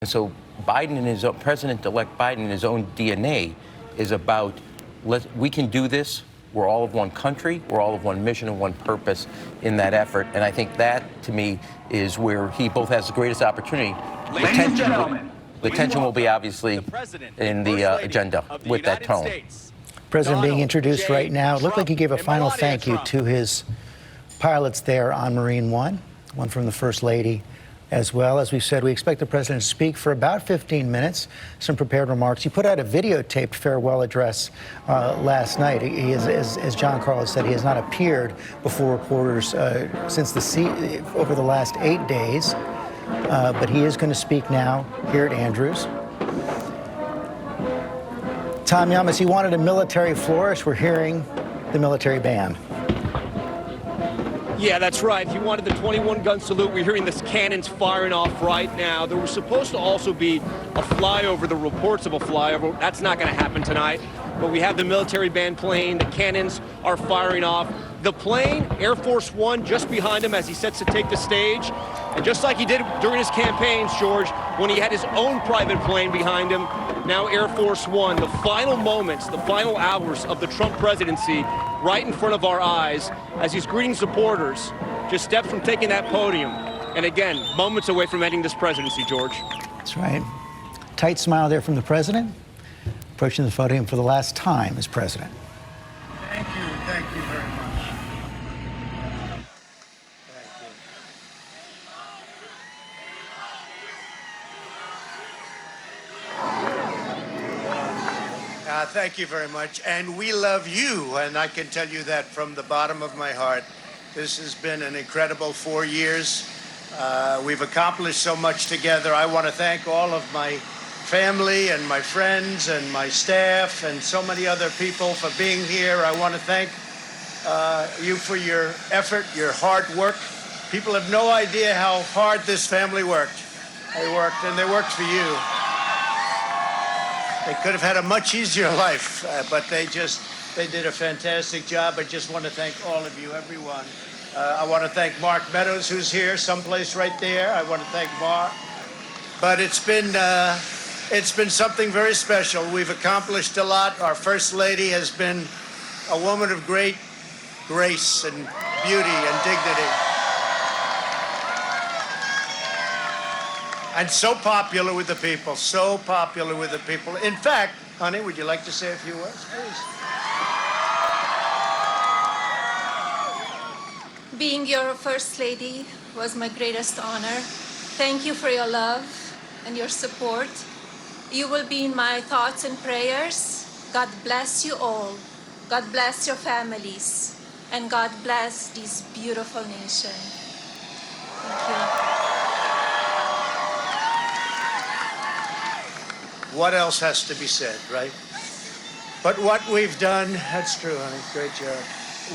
And so Biden and his own, President-elect Biden and his own DNA is about, we can do this. We're all of one country. We're all of one mission and one purpose in that effort. And I think that, to me, is where he both has the greatest opportunity. Ladies and gentlemen, The tension will be obviously in the agenda with that tone. President being introduced right now. It looked like he gave a final thank you to his pilots there on Marine One from the First Lady as well. As we said, we expect the president to speak for about 15 minutes, some prepared remarks. He put out a videotaped farewell address last night. He is, as John Carlos said, he has not appeared before reporters since over the last 8 days, but he is going to speak now here at Andrews. Tom Yamas, he wanted a military flourish. We're hearing the military band. Yeah, that's right. He wanted the 21-gun salute. We're hearing this cannons firing off right now. There was supposed to also be a flyover, the reports of a flyover. That's not going to happen tonight. But we have the military band playing. The cannons are firing off. The plane, Air Force One, just behind him as he sets to take the stage. And just like he did during his campaigns, George, when he had his own private plane behind him, now Air Force One, the final moments, the final hours of the Trump presidency right in front of our eyes as he's greeting supporters, just steps from taking that podium. And again, moments away from ending this presidency, George. That's right. Tight smile there from the president, approaching the podium for the last time as president. Thank you very much. Thank you very much. And we love you, and I can tell you that from the bottom of my heart. This has been an incredible 4 years. We've accomplished so much together. I want to thank all of my family and my friends and my staff and so many other people for being here. I want to thank you for your effort, your hard work. People have no idea how hard this family worked. They worked, and they worked for you. They could have had a much easier life, but they did a fantastic job. I just want to thank all of you, everyone. I want to thank Mark Meadows, who's here, someplace right there. I want to thank Mark. But it's been something very special. We've accomplished a lot. Our First Lady has been a woman of great grace and beauty and dignity. And so popular with the people, so popular with the people. In fact, honey, would you like to say a few words, please? Being your First Lady was my greatest honor. Thank you for your love and your support. You will be in my thoughts and prayers. God bless you all. God bless your families. And God bless this beautiful nation. Thank you. What else has to be said, right? But what we've done, that's true, honey, great job.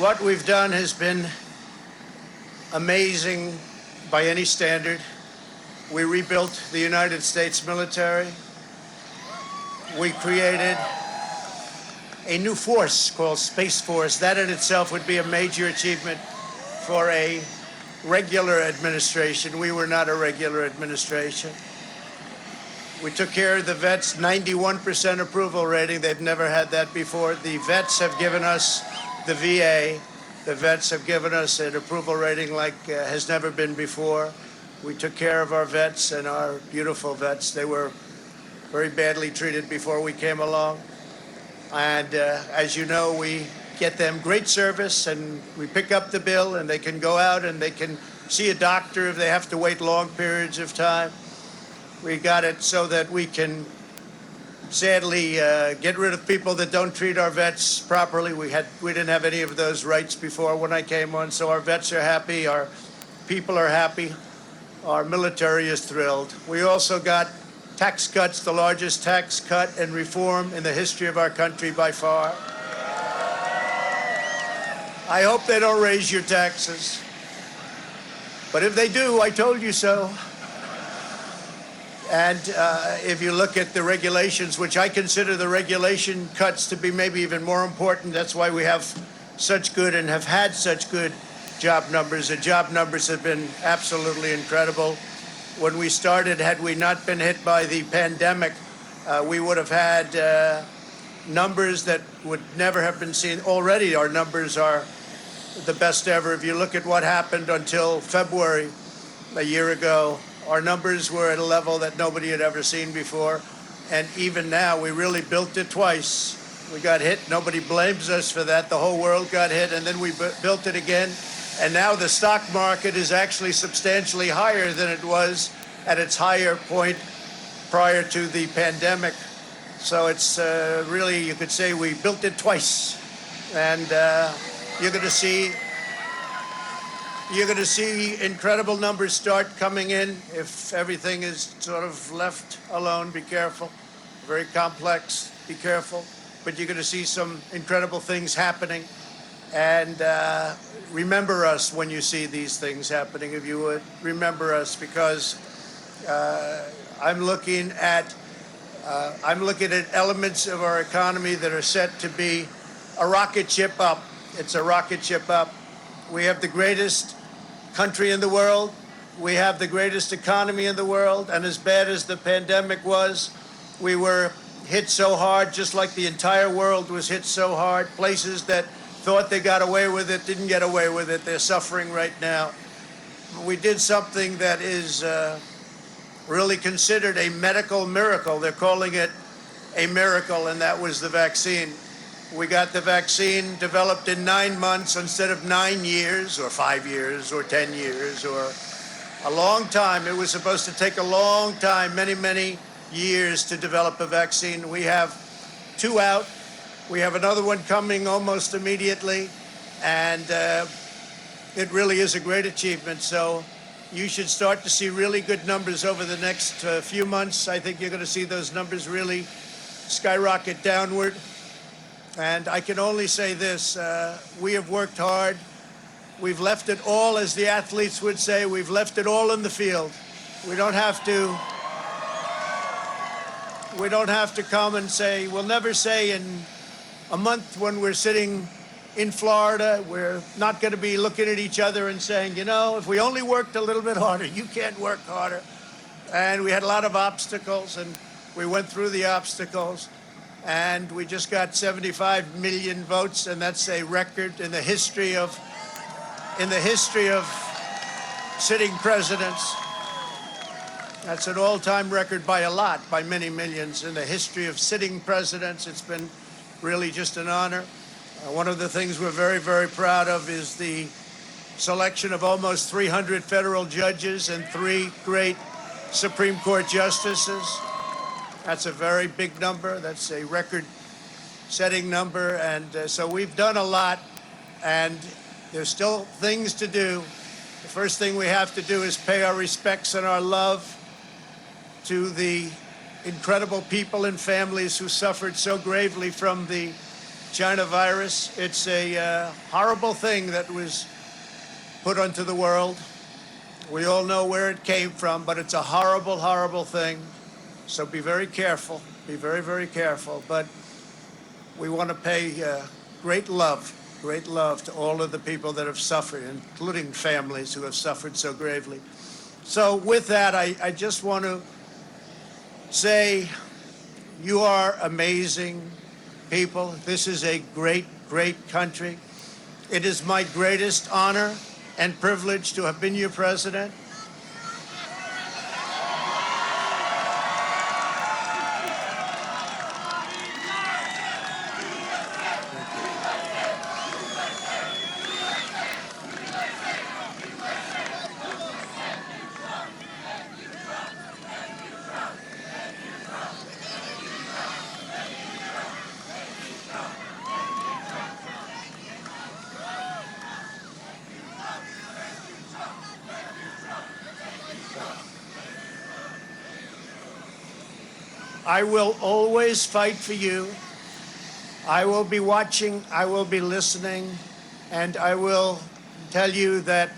What we've done has been amazing by any standard. We rebuilt the United States military. We created a new force called Space Force. That in itself would be a major achievement for a regular administration. We were not a regular administration. We took care of the vets, 91% approval rating. They've never had that before. The vets have given us, the VA, the vets have given us an approval rating like has never been before. We took care of our vets and our beautiful vets. They were very badly treated before we came along. And as you know, we get them great service and we pick up the bill and they can go out and they can see a doctor if they have to wait long periods of time. We got it so that we can sadly get rid of people that don't treat our vets properly. We didn't have any of those rights before when I came on, so our vets are happy, our people are happy, our military is thrilled. We also got tax cuts, the largest tax cut and reform in the history of our country by far. I hope they don't raise your taxes. But if they do, I told you so. And if you look at the regulations, which I consider the regulation cuts to be maybe even more important, that's why we have such good and have had such good job numbers. The job numbers have been absolutely incredible. when we started, had we not been hit by the pandemic, we would have had numbers that would never have been seen. Already our numbers are the best ever. If you look at what happened until February a year ago, our numbers were at a level that nobody had ever seen before. And even now, we really built it twice. We got hit. Nobody blames us for that. The whole world got hit, and then we built it again. And now the stock market is actually substantially higher than it was at its higher point prior to the pandemic. So it's really, you could say we built it twice. And you're going to see incredible numbers start coming in if everything is sort of left alone. Be careful. Very complex. Be careful. But you're going to see some incredible things happening. And remember us when you see these things happening, if you would. Remember us, because I'm looking at elements of our economy that are set to be a rocket ship up. It's a rocket ship up. We have the greatest country in the world. We have the greatest economy in the world. And as bad as the pandemic was, we were hit so hard, just like the entire world was hit so hard. Places that thought they got away with it didn't get away with it. They're suffering right now. We did something that is really considered a medical miracle. They're calling it a miracle, and that was the vaccine. We got the vaccine developed in 9 months instead of 9 years or 5 years or 10 years or a long time. It was supposed to take a long time, many, many years to develop a vaccine. We have 2 out. We have another one coming almost immediately. And it really is a great achievement. So you should start to see really good numbers over the next few months. I think you're going to see those numbers really skyrocket downward. And I can only say this, we have worked hard. We've left it all, as the athletes would say, we've left it all in the field. We don't have to come and say, we'll never say in a month when we're sitting in Florida, we're not going to be looking at each other and saying, you know, if we only worked a little bit harder, you can't work harder. And we had a lot of obstacles, and we went through the obstacles. And we just got 75 million votes, and that's a record in the history of sitting presidents. That's an all-time record by a lot, by many millions. In the history of sitting presidents, it's been really just an honor. One of the things we're very, very proud of is the selection of almost 300 federal judges and 3 great Supreme Court justices. That's a very big number. That's a record-setting number. And so we've done a lot, and there's still things to do. The first thing we have to do is pay our respects and our love to the incredible people and families who suffered so gravely from the China virus. It's a horrible thing that was put onto the world. We all know where it came from, but it's a horrible, horrible thing. So be very careful, be very, very careful. But we want to pay great love to all of the people that have suffered, including families who have suffered so gravely. So with that, I just want to say you are amazing people. This is a great, great country. It is my greatest honor and privilege to have been your president. I will always fight for you. I will be watching, I will be listening, and I will tell you that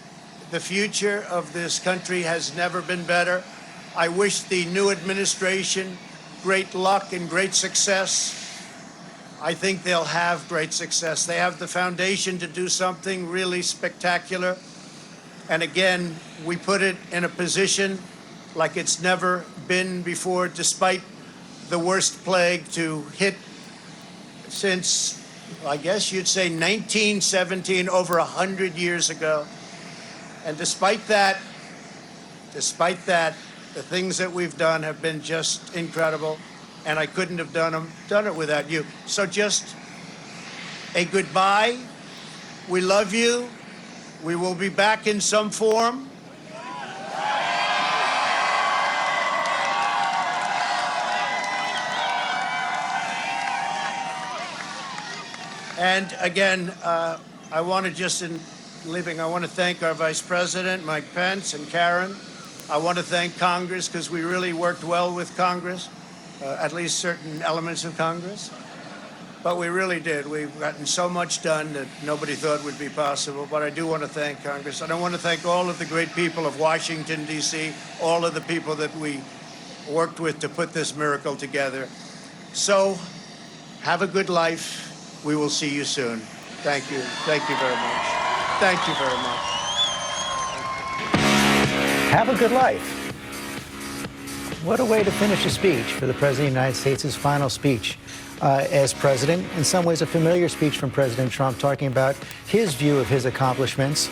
the future of this country has never been better. I wish the new administration great luck and great success. I think they'll have great success. They have the foundation to do something really spectacular. And again, we put it in a position like it's never been before, despite the worst plague to hit since, I guess you'd say 1917, over 100 years ago. And despite that, the things that we've done have been just incredible, and I couldn't have done it without you. So just a goodbye. We love you. We will be back in some form. And again, I want to just, in leaving, I want to thank our Vice President, Mike Pence, and Karen. I want to thank Congress, because we really worked well with Congress, at least certain elements of Congress. But we really did. We've gotten so much done that nobody thought would be possible. But I do want to thank Congress. And I want to thank all of the great people of Washington, D.C., all of the people that we worked with to put this miracle together. So have a good life. We will see you soon. Thank you. Thank you very much. Thank you very much. Have a good life. What a way to finish a speech for the President of the United States, his final speech as president. In some ways, a familiar speech from President Trump, talking about his view of his accomplishments.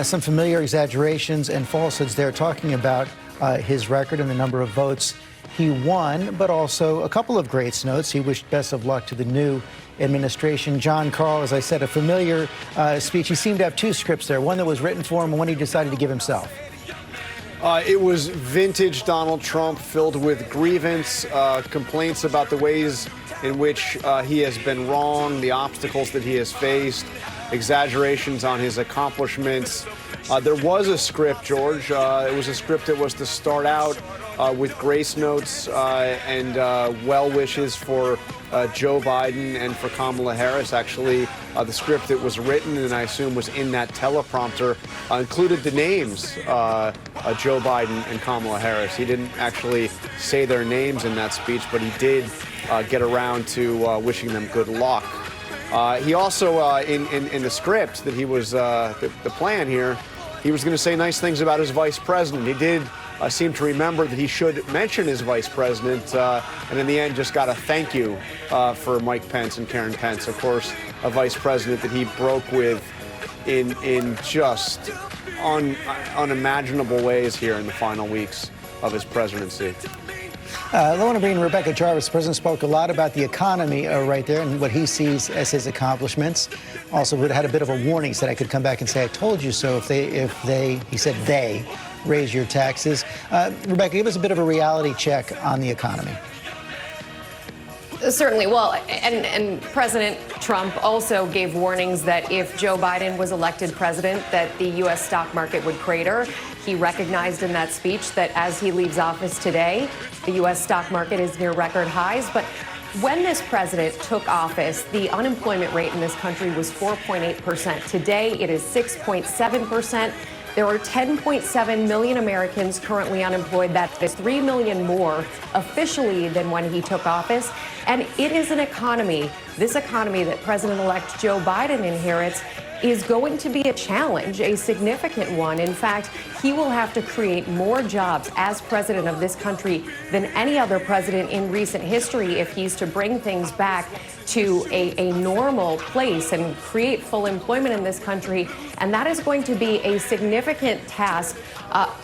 Some familiar exaggerations and falsehoods there, talking about his record and the number of votes he won, but also a couple of great notes. He wished best of luck to the new administration. John Karl, as I said, a familiar speech. He seemed to have two scripts there, one that was written for him and one he decided to give himself. It was vintage Donald Trump, filled with grievance, complaints about the ways in which he has been wrong, the obstacles that he has faced, exaggerations on his accomplishments. There was a script, George. It was a script that was to start out with grace notes and well wishes for Joe Biden and for Kamala Harris. Actually, the script that was written, and I assume was in that teleprompter, included the names Joe Biden and Kamala Harris. He didn't actually say their names in that speech, but he did get around to wishing them good luck. He also, in the script that he was, the plan here, he was going to say nice things about his vice president. He did seem to remember that he should mention his vice president, and in the end just got a thank you for Mike Pence and Karen Pence, of course, a vice president that he broke with in just unimaginable ways here in the final weeks of his presidency. I want to bring in Rebecca Jarvis. The president spoke a lot about the economy right there and what he sees as his accomplishments. Also had a bit of a warning. He said I could come back and say I told you so if they he said they raise your taxes. Rebecca, give us a bit of a reality check on the economy. Certainly. Well, and President Trump also gave warnings that if Joe Biden was elected president, that the U.S. stock market would crater. He recognized in that speech that as he leaves office today, the U.S. stock market is near record highs. But when this president took office, the unemployment rate in this country was 4.8%. Today, it is 6.7%. There are 10.7 million Americans currently unemployed. That is 3 million more officially than when he took office. And it is an economy, this economy that President-elect Joe Biden inherits, is going to be a challenge, a significant one. In fact, he will have to create more jobs as president of this country than any other president in recent history if he's to bring things back to a normal place and create full employment in this country. And that is going to be a significant task.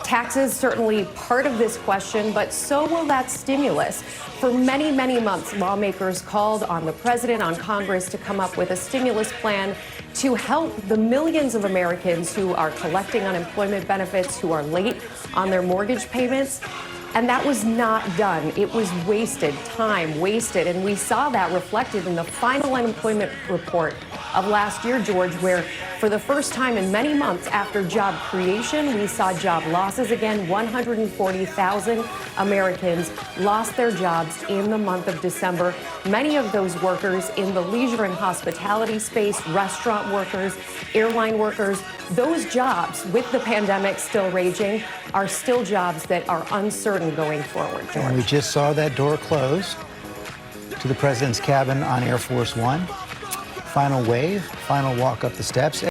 Taxes certainly part of this question, but so will that stimulus. For many, many months, lawmakers called on the president, on Congress, to come up with a stimulus plan to help the millions of Americans who are collecting unemployment benefits, who are late on their mortgage payments. And that was not done. It was wasted, time wasted. And we saw that reflected in the final unemployment report of last year, George, where for the first time in many months after job creation, we saw job losses again. 140,000 Americans lost their jobs in the month of December. Many of those workers in the leisure and hospitality space, restaurant workers, airline workers, those jobs, with the pandemic still raging, are still jobs that are uncertain going forward, George. And we just saw that door close to the president's cabin on Air Force One. Final wave, final walk up the steps.